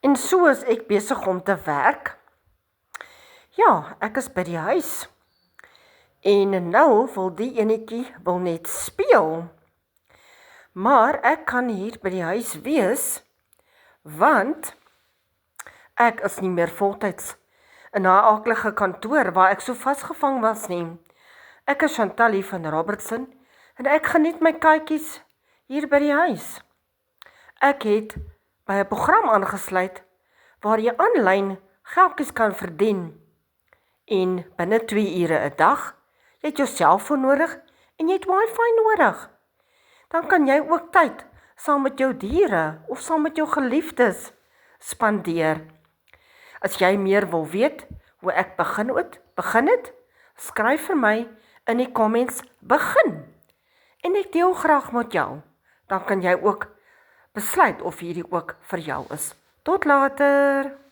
En so is ek besig om te werk. Ja, ek is by die huis. En nou wil die enetjie net speel. Maar ek kan hier by die huis wees, want ek is nie meer voltyds in haar aaklige kantoor waar ek so vasgevang was nie. Ek is Chantalie van Robertson en ek geniet my kykies hier by die huis. Ek het by 'n program aangesluit waar jy aanlyn geldjies kan verdien. En binne 2 ure 'n dag, jy het jou selfoon nodig en jy het wifi nodig. Dan kan jy ook tyd saam met jou diere of saam met jou geliefdes spandeer. As jy meer wil weet hoe ek begin het, skryf vir my in die comments begin. En ek deel graag met jou. Dan kan jy ook besluit of hierdie ook vir jou is. Tot later!